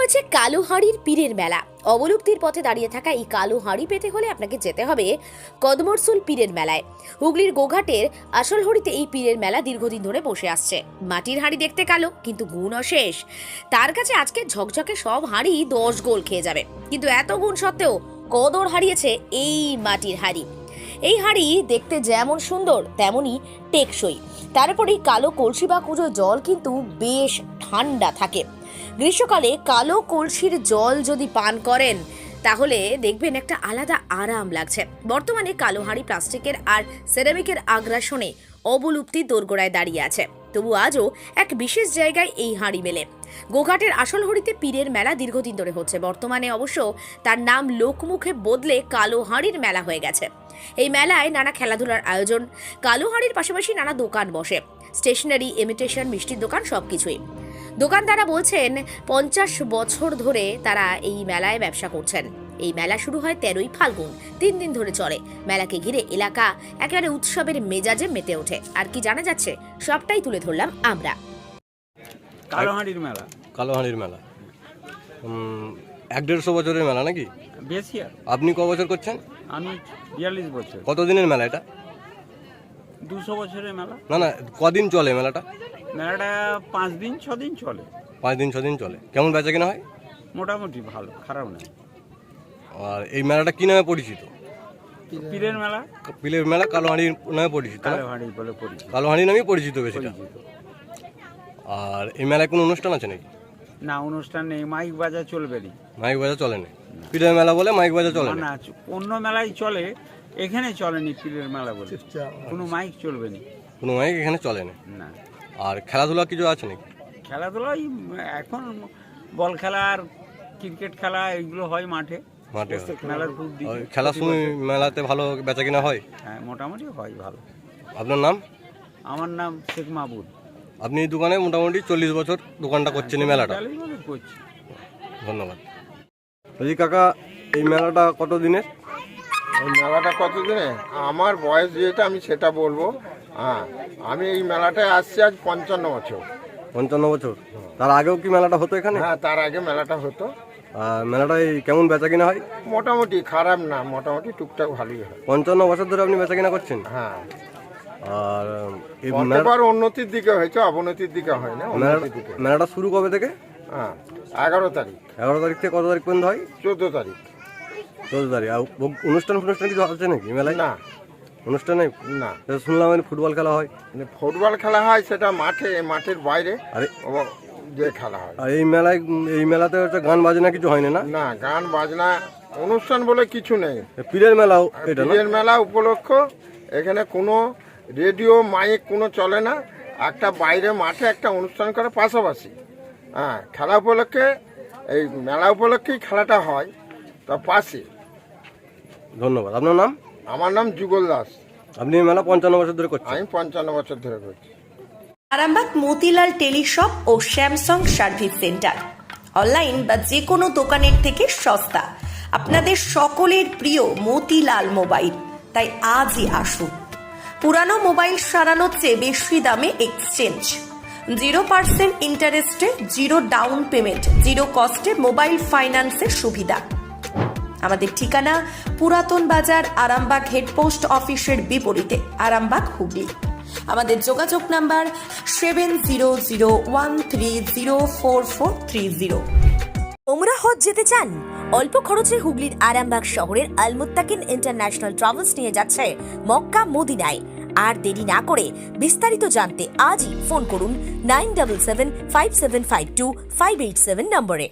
হয়েছে কালো হাঁড়ির পীরের মেলা। অবলুপ্তির পথে দাঁড়িয়ে থাকা এই কালো হাঁড়ি পেতে হলে আপনাকে যেতে হবে কদমরসুল পীরের মেলায়। হুগলির গোঘাটের আসলহড়িতে এই পীরের মেলা দীর্ঘদিন ধরে বসে আসছে। মাটির হাঁড়ি দেখতে কালো, কিন্তু গুণ অশেষ। তার কাছে আজকে ঝকঝকে সব হাঁড়ি 10 গোল খেয়ে যাবে, কিন্তু এত গুণ সত্ত্বেও কদর হারিয়েছে এই মাটির হাঁড়ি। এই হাঁড়ি দেখতে যেমন সুন্দর তেমনি টেকসই। তারপরে কালো কলসি বা কুঁজো জল কিন্তু বেশ ঠান্ডা থাকে। গ্রীষ্মকালে কালো কলসির জল যদি পান করেন তাহলে দেখবেন একটা আলাদা আরাম লাগছে। বর্তমানে কালো হাঁড়ি প্লাস্টিকের আর সেরামিকের আগ্রাসনে অবলুপ্তির দোরগোড়ায় দাঁড়িয়ে আছে। তবু আজও এক বিশেষ জায়গায় এই হাঁড়ি মেলে। গোঘাটের আসলহড়িতে পীরের মেলা দীর্ঘদিন ধরে হচ্ছে। বর্তমানে অবশ্য তার নাম লোকমুখে বদলে কালো হাঁড়ির মেলা হয়ে গেছে। এই মেলায় নানা খেলাধুলার আয়োজন, কালো হাঁড়ির পাশাপাশি নানা দোকান বসে, স্টেশনারি, ইমিটেশন, মিষ্টির দোকান, সবকিছুই। দোকানদাররা বলছেন 50 বছর ধরে তারা এই মেলায় ব্যবসা করছেন। এই মেলা শুরু হয় 13ই ফাল্গুন, 3 দিন ধরে চলে। মেলাকে ঘিরে এলাকা একেবারে উৎসবের মেজাজে মেতে ওঠে। আর কি জানা যাচ্ছে সবটাই তুলে ধরলাম আমরা। কালো হাঁড়ির মেলা। কালো হাঁড়ির মেলা 1-150 বছরের মেলা নাকি? বেশি আর। আপনি ক বছর করছেন? আমি 42 বছর। কতদিনের মেলা এটা? 200 বছরের মেলা। না, কদিন চলে মেলাটা? মেলাটা 5 দিন 6 দিন চলে। 5 দিন 6 দিন চলে। কেমন বেচা কিনা হয়? মোটামুটি ভালো, খারাপ না। আর এই মেলাটা কি নামে পরিচিত? পীরের মেলা। পীরের মেলা কালো হাঁড়ির নামে পরিচিত। কালো হাঁড়ি বলে পরিচিত। কালো হাঁড়ি নামেই পরিচিত বেশিটা। আর এই মেলায় কোনো অনুষ্ঠান আছে নাকি? না, অনুষ্ঠান নেই। মাইক বাজা চলবে না। মাইক বাজা চলে না? পীরের মেলা বলে মাইক বাজা চলে না? না, অন্য মেলায় চলে, এখানে চলেনি। পীরের মেলা বলে কোনো মাইক চলবে না। কোনো মাইক এখানে চলে না। না। আর খেলাধুলা কিছু আছে নাকি? খেলাধুলাই এখন বল খেলা আর ক্রিকেট খেলা এগুলো হয় মাঠে। মাঠে মেলার খুব খেলার সময় মেলাতে ভালো বেচা কিনা হয়? হ্যাঁ, মোটামুটি হয় ভালো। আপনার নাম? আমার নাম শেখ মাহবুব। আপনি এই দোকানে মোটামুটি 40 বছর দোকানটা করছেন এই মেলাটা? 40 বছর করছি। ধন্যবাদ। বলছি কাকা, এই মেলাটা কত দিনের? এই মেলাটা কতদিনে আমার বয়স যেটা আমি সেটা বলবো। হ্যাঁ, আমি এই মেলাটায় আসছি আজ 55 বছর। 55 বছর? তার আগেও কি মেলাটা হতো এখানে? হ্যাঁ, তার আগে মেলাটা হতো। মেলাটায় কেমন বেচা কিনা হয়? মোটামুটি খারাপ না, মোটামুটি টুকটাক ভালোই হয়। 55 বছর ধরে আপনি বেচা কিনা করছেন? হ্যাঁ। আর এই এবার উন্নতির দিকে হয়েছে, অবনতির দিকে হয় না, উন্নতির দিকে। মেলাটা শুরু কবে থেকে? হ্যাঁ, 11 তারিখ। 11 তারিখ থেকে কত তারিখ পর্যন্ত হয়? 14 তারিখ। 14 তারিখ। আর অনুষ্ঠান কিছু আছে নাকি মেলায়? না, অনুষ্ঠান নেই? না। শুনলাম ফুটবল খেলা হয়। ফুটবল খেলা হয় সেটা মাঠের বাইরে আরে যে খেলা হয়। আর এই মেলাতে হচ্ছে গান বাজনা কিছু হয় না? না, গান বাজনা অনুষ্ঠান বলে কিছু নেই। পীরের মেলাও এটা? পীরের মেলা উপলক্ষ এখানে কোনো রেডিও মাইক কোনো চলে না। একটা বাইরে মাঠে একটা অনুষ্ঠান করে পাশাপাশি। হ্যাঁ, খেলা উপলক্ষে, এই মেলা উপলক্ষেই খেলাটা হয় তার পাশে। ধন্যবাদ। আপনার নাম? আমার নাম যুগল দাস। আপনি এই মেলা 55 বছর ধরে করছেন? আমি 55 বছর ধরে করছি। আরামবাগ মতিলাল টেলিশপ ও স্যামসাং সার্ভিস সেন্টার অনলাইন বা যে কোনো দোকানের থেকে সস্তা। আপনাদের সকলের প্রিয় মতিলাল মোবাইল, তাই আজই আসুন। পুরানো মোবাইল সারানোর চেয়ে বেশি দামে এক্সচেঞ্জ, 0% ইন্টারেস্টে, 0 ডাউন পেমেন্ট, 0 কস্টে মোবাইল ফাইন্যান্সের সুবিধা। আমাদের ঠিকানা পুরাতন বাজার, আরামবাগ হেডপোস্ট অফিসের বিপরীতে, আরামবাগ, হুগলি। আমাদের যোগাযোগ নাম্বার 7001304430। ওমরা হজ যেতে চান? অল্প খরচে হুগলির আরামবাগ শহরের আল মুত্তাকিন ইন্টারন্যাশনাল ট্রাভেলস নিয়ে যাচ্ছে মক্কা মদিনায়। আর দেরি না করে বিস্তারিত জানতে আজই ফোন করুন 9775752587 নম্বরে।